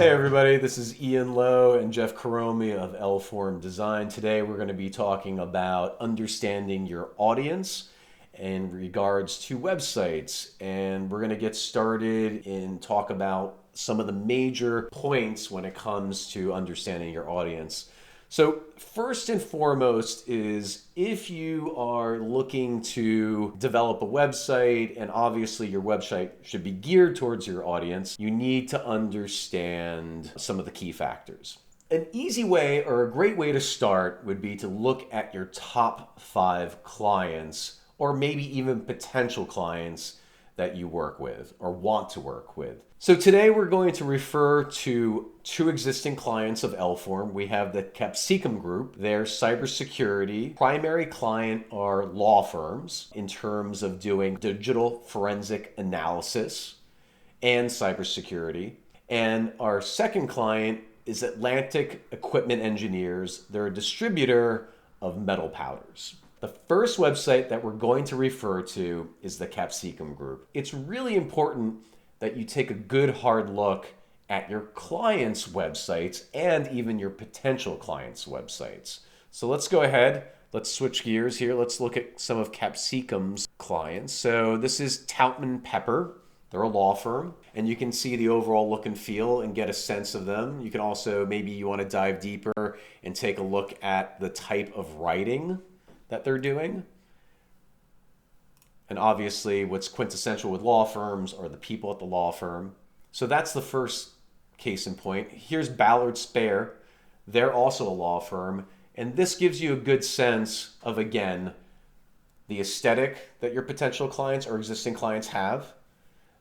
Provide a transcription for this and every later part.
Hey everybody, this is Ian Lowe and Jeff Caromi of Lform Design. Today we're going to be talking about understanding your audience in regards to websites. And we're going to get started and talk about some of the major points when it comes to understanding your audience. So first and foremost is if you are looking to develop a website, and obviously your website should be geared towards your audience, you need to understand some of the key factors. An easy way or a great way to start would be to look at your top 5 clients or maybe even potential clients that you work with or want to work with. So today we're going to refer to 2 existing clients of Lform. We have the Capsicum Group. Their cybersecurity primary client are law firms in terms of doing digital forensic analysis and cybersecurity. And our second client is Atlantic Equipment Engineers. They're a distributor of metal powders. The first website that we're going to refer to is the Capsicum Group. It's really important that you take a good hard look at your clients' websites and even your potential clients' websites. So let's go ahead. Let's switch gears here. Let's look at some of Capsicum's clients. So this is Tautman Pepper. They're a law firm, and you can see the overall look and feel and get a sense of them. You can also, maybe you want to dive deeper and take a look at the type of writing that they're doing. And obviously what's quintessential with law firms are the people at the law firm. So that's the first case in point. Here's Ballard Spare. They're also a law firm. And this gives you a good sense of, again, the aesthetic that your potential clients or existing clients have,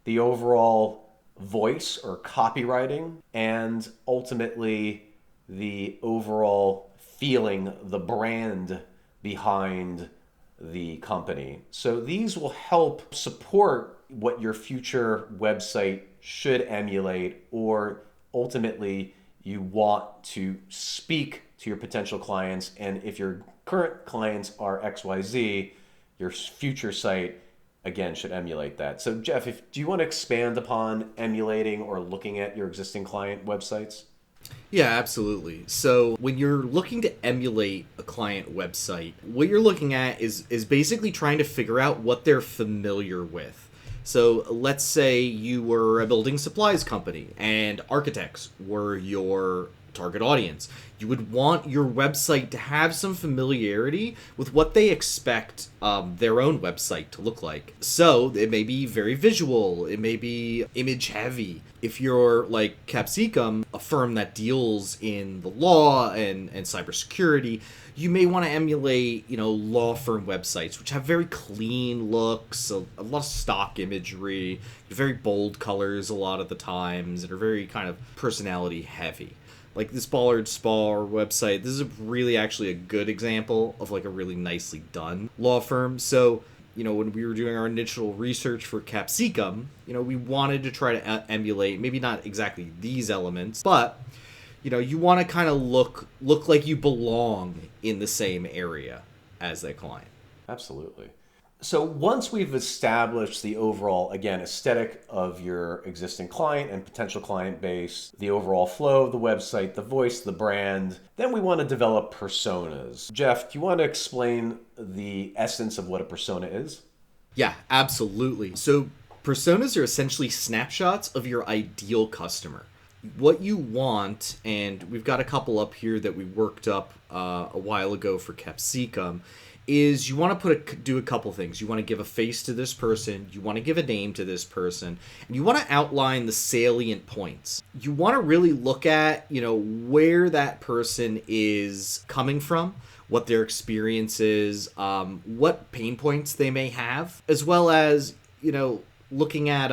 the overall voice or copywriting, and ultimately the overall feeling, the brand behind the company. So these will help support what your future website should emulate, or ultimately you want to speak to your potential clients. And if your current clients are XYZ, your future site again should emulate that. So Jeff, do you want to expand upon emulating or looking at your existing client websites? Yeah, absolutely. So when you're looking to emulate a client website, what you're looking at is basically trying to figure out what they're familiar with. So let's say you were a building supplies company and architects were your target audience. You would want your website to have some familiarity with what they expect their own website to look like. So it may be very visual, it may be image heavy. If you're like Capsicum, a firm that deals in the law and cybersecurity, you may want to emulate, law firm websites, which have very clean looks, a lot of stock imagery, very bold colors a lot of the times, and are very kind of personality heavy. Like this Ballard Spar website, this is really actually a good example of like a really nicely done law firm. So, when we were doing our initial research for Capsicum, we wanted to try to emulate, maybe not exactly these elements, but, you want to kind of look like you belong in the same area as that client. Absolutely. So once we've established the overall, again, aesthetic of your existing client and potential client base, the overall flow of the website, the voice, the brand, then we want to develop personas. Jeff, do you want to explain the essence of what a persona is? Yeah, absolutely. So personas are essentially snapshots of your ideal customer. What you want, and we've got a couple up here that we worked up a while ago for Capsicum, is you want to do a couple things. You want to give a face to this person, you want to give a name to this person, and you want to outline the salient points. You want to really look at, where that person is coming from, what their experience is, what pain points they may have, as well as, looking at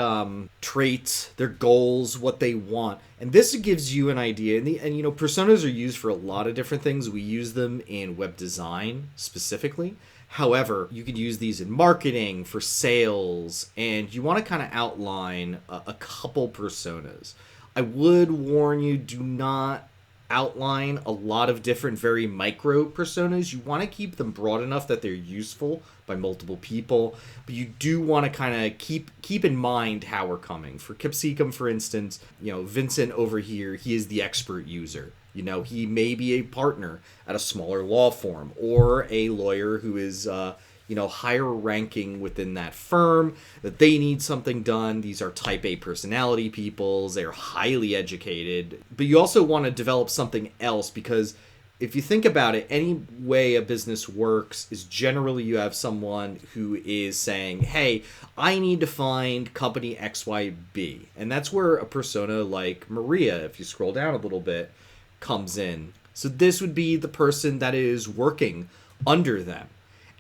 traits, their goals, what they want. And this gives you an idea. And personas are used for a lot of different things. We use them in web design specifically. However, you could use these in marketing, for sales, and you want to kind of outline a couple personas. I would warn you, do not outline a lot of different very micro personas. You want to keep them broad enough that they're useful by multiple people, but you do want to kind of keep in mind how we're coming. For Capsicum, for instance, Vincent over here, he is the expert user. He may be a partner at a smaller law firm or a lawyer who is higher ranking within that firm, that they need something done. These are type A personality people. They're highly educated. But you also want to develop something else, because if you think about it, any way a business works is generally you have someone who is saying, hey, I need to find company XYB. And that's where a persona like Maria, if you scroll down a little bit, comes in. So this would be the person that is working under them,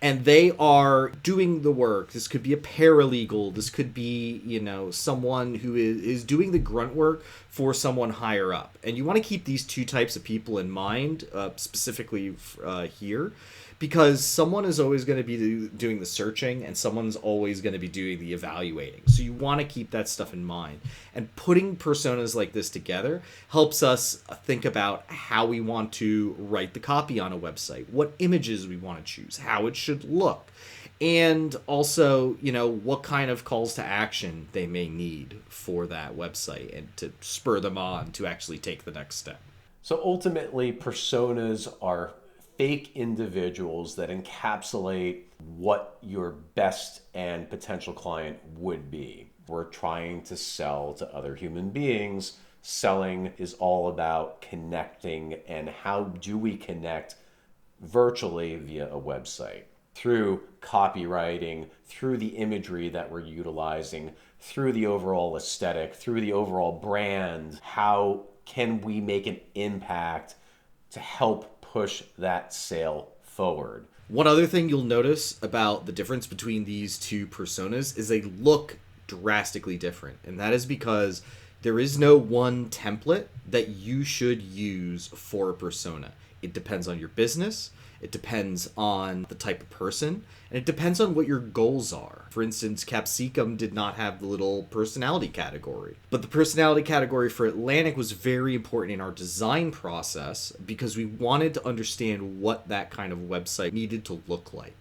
and they are doing the work. This could be a paralegal. This could be, someone who is doing the grunt work for someone higher up. And you want to keep these two types of people in mind, specifically here, because someone is always going to be doing the searching and someone's always going to be doing the evaluating. So you want to keep that stuff in mind. And putting personas like this together helps us think about how we want to write the copy on a website, what images we want to choose, how it should look, and also, what kind of calls to action they may need for that website and to spur them on to actually take the next step. So ultimately, personas are fake individuals that encapsulate what your best and potential client would be. We're trying to sell to other human beings. Selling is all about connecting, and how do we connect virtually via a website? Through copywriting, through the imagery that we're utilizing, through the overall aesthetic, through the overall brand. How can we make an impact to help push that sale forward? One other thing you'll notice about the difference between these two personas is they look drastically different. And that is because there is no one template that you should use for a persona. It depends on your business. It depends on the type of person, and it depends on what your goals are. For instance, Capsicum did not have the little personality category, but the personality category for Atlantic was very important in our design process because we wanted to understand what that kind of website needed to look like.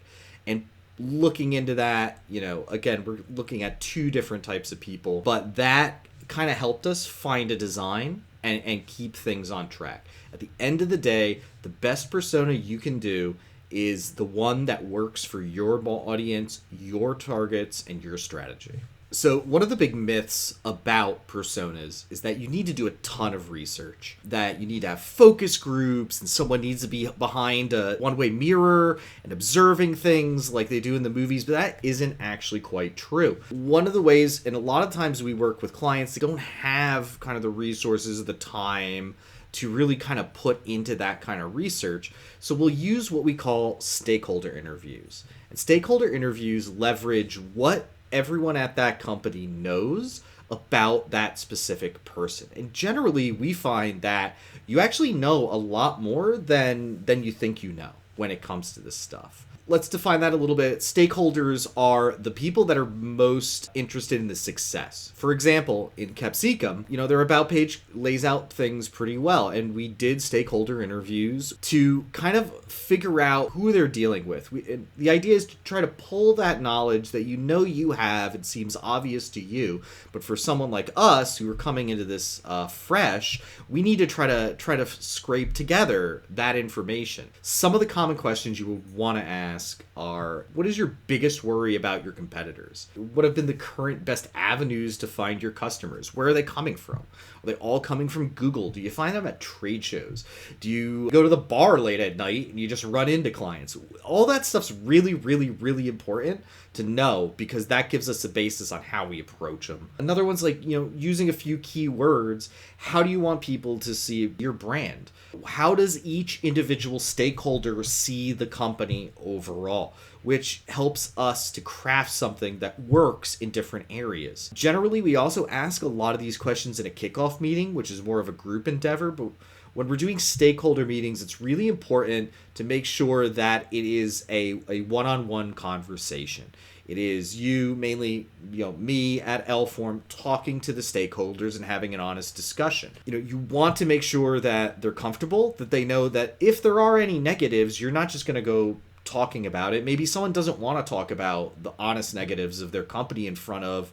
And looking into that, again, we're looking at two different types of people, but that kind of helped us find a design and keep things on track. At the end of the day, the best persona you can do is the one that works for your audience, your targets, and your strategy. So one of the big myths about personas is that you need to do a ton of research, that you need to have focus groups, and someone needs to be behind a one-way mirror and observing things like they do in the movies, but that isn't actually quite true. One of the ways, and a lot of times we work with clients, they don't have kind of the resources or the time to really kind of put into that kind of research. So we'll use what we call stakeholder interviews. And stakeholder interviews leverage what everyone at that company knows about that specific person. And generally, we find that you actually know a lot more than you think you know when it comes to this stuff. Let's define that a little bit. Stakeholders are the people that are most interested in the success. For example, in Capsicum, their about page lays out things pretty well, and we did stakeholder interviews to kind of figure out who they're dealing with. The idea is to try to pull that knowledge that you have, it seems obvious to you, but for someone like us who are coming into this fresh, we need to try to scrape together that information. Some of the common questions you would want to ask are, what is your biggest worry about your competitors? What have been the current best avenues to find your customers? Where are they coming from? Are they all coming from Google? Do you find them at trade shows? Do you go to the bar late at night and you just run into clients? All that stuff's really, really, really important to know, because that gives us a basis on how we approach them. Another one's like, using a few keywords. How do you want people to see your brand? How does each individual stakeholder see the company overall? Which helps us to craft something that works in different areas. Generally, we also ask a lot of these questions in a kickoff meeting, which is more of a group endeavor, but when we're doing stakeholder meetings, it's really important to make sure that it is a one-on-one conversation. It is you, mainly, me at Lform, talking to the stakeholders and having an honest discussion. You want to make sure that they're comfortable, that they know that if there are any negatives, you're not just going to go talking about it. Maybe someone doesn't want to talk about the honest negatives of their company in front of,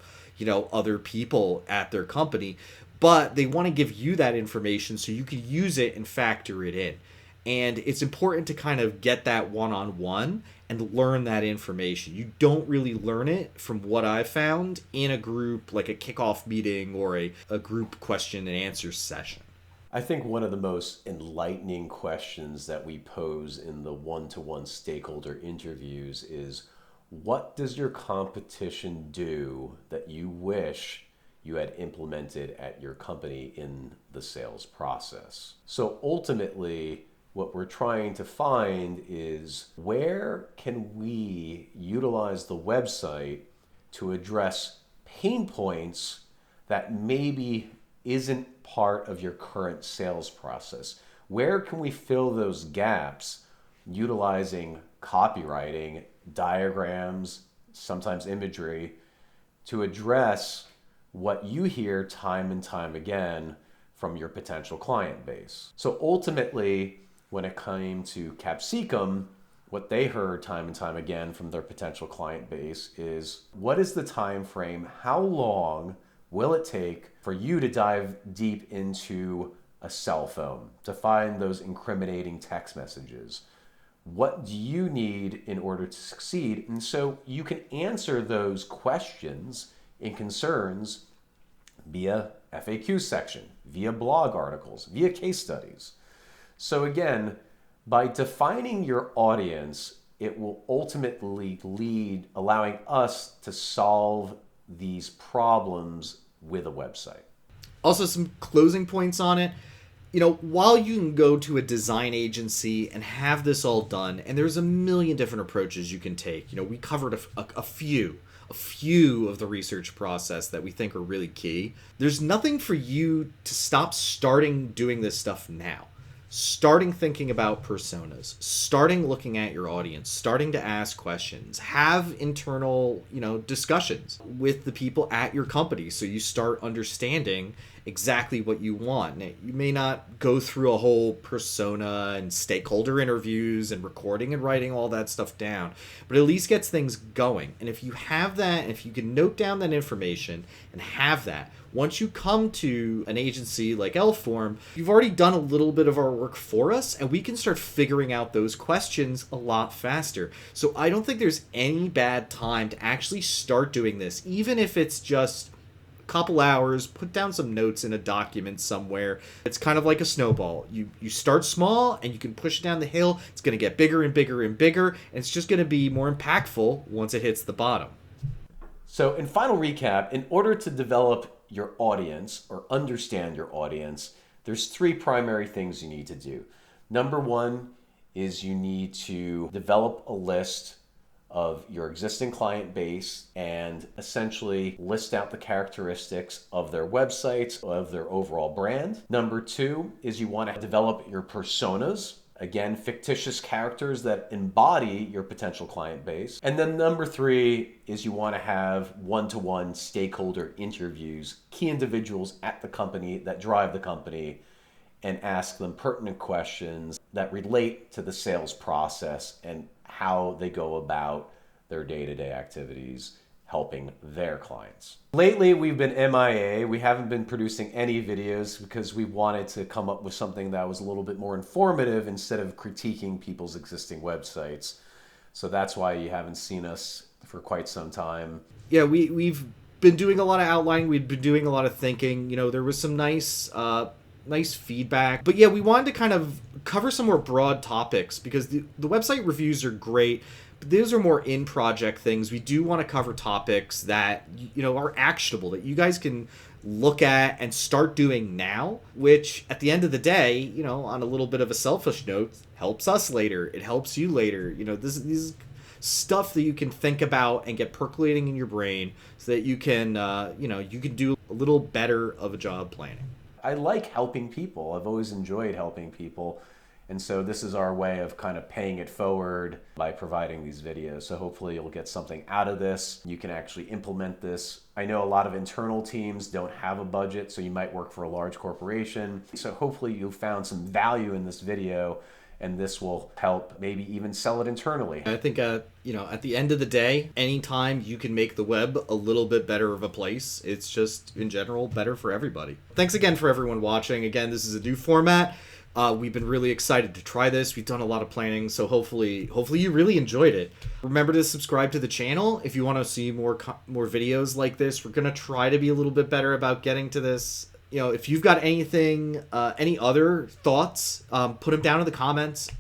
other people at their company, but they want to give you that information so you can use it and factor it in. And it's important to kind of get that one-on-one and learn that information. You don't really learn it, from what I've found, in a group, like a kickoff meeting or a group question and answer session. I think one of the most enlightening questions that we pose in the one-to-one stakeholder interviews is, what does your competition do that you wish you had implemented at your company in the sales process? So ultimately, what we're trying to find is, where can we utilize the website to address pain points that maybe isn't part of your current sales process? Where can we fill those gaps utilizing copywriting, diagrams, sometimes imagery, to address what you hear time and time again from your potential client base? So ultimately, when it came to Capsicum, what they heard time and time again from their potential client base is, what is the time frame? How long will it take for you to dive deep into a cell phone to find those incriminating text messages? What do you need in order to succeed? And so you can answer those questions and concerns via FAQ section, via blog articles, via case studies. So again, by defining your audience, it will ultimately lead, allowing us to solve these problems with a website. Also, some closing points on it. While you can go to a design agency and have this all done, and there's a million different approaches you can take. We covered a few of the research process that we think are really key. There's nothing for you to stop starting doing this stuff now. Starting thinking about personas, starting looking at your audience, starting to ask questions, have internal, discussions with the people at your company, so you start understanding exactly what you want. Now, you may not go through a whole persona and stakeholder interviews and recording and writing all that stuff down, but at least gets things going. And if you have that, and if you can note down that information and have that, once you come to an agency like Lform, you've already done a little bit of our work for us, and we can start figuring out those questions a lot faster. So I don't think there's any bad time to actually start doing this, even if it's just a couple hours. Put down some notes in a document somewhere. It's kind of like a snowball. You start small, and you can push it down the hill. It's going to get bigger and bigger and bigger, and it's just going to be more impactful once it hits the bottom. So in final recap, in order to develop your audience or understand your audience, there's three primary things you need to do. Number one is you need to develop a list of your existing client base and essentially list out the characteristics of their websites, of their overall brand. Number two is you want to develop your personas. Again, fictitious characters that embody your potential client base. And then number three is you want to have one-to-one stakeholder interviews, key individuals at the company that drive the company, and ask them pertinent questions that relate to the sales process and how they go about their day-to-day activities helping their clients. Lately, we've been MIA. We haven't been producing any videos because we wanted to come up with something that was a little bit more informative instead of critiquing people's existing websites. So that's why you haven't seen us for quite some time. Yeah, we've been doing a lot of outlining. We've been doing a lot of thinking. There was some nice feedback. But yeah, we wanted to kind of cover some more broad topics because the website reviews are great. Those are more in-project things. We do want to cover topics that, are actionable, that you guys can look at and start doing now, which at the end of the day, on a little bit of a selfish note, helps us later. It helps you later. This is stuff that you can think about and get percolating in your brain so that you can, you can do a little better of a job planning. I like helping people. I've always enjoyed helping people. And so this is our way of kind of paying it forward by providing these videos. So hopefully you'll get something out of this. You can actually implement this. I know a lot of internal teams don't have a budget, so you might work for a large corporation. So hopefully you found some value in this video, and this will help maybe even sell it internally. I think, you know, at the end of the day, anytime you can make the web a little bit better of a place, it's just, in general, better for everybody. Thanks again for everyone watching. Again, this is a new format. We've been really excited to try this. We've done a lot of planning, so hopefully you really enjoyed it. Remember to subscribe to the channel if you want to see more videos like this. We're gonna try to be a little bit better about getting to this. You know, if you've got anything, any other thoughts, put them down in the comments.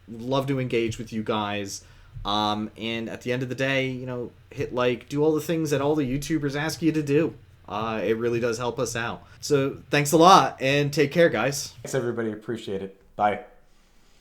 Love to engage with you guys. And at the end of the day, you know, hit like, do all the things that all the YouTubers ask you to do. It really does help us out. So thanks a lot, and take care, guys. Thanks, everybody. Appreciate it. Bye.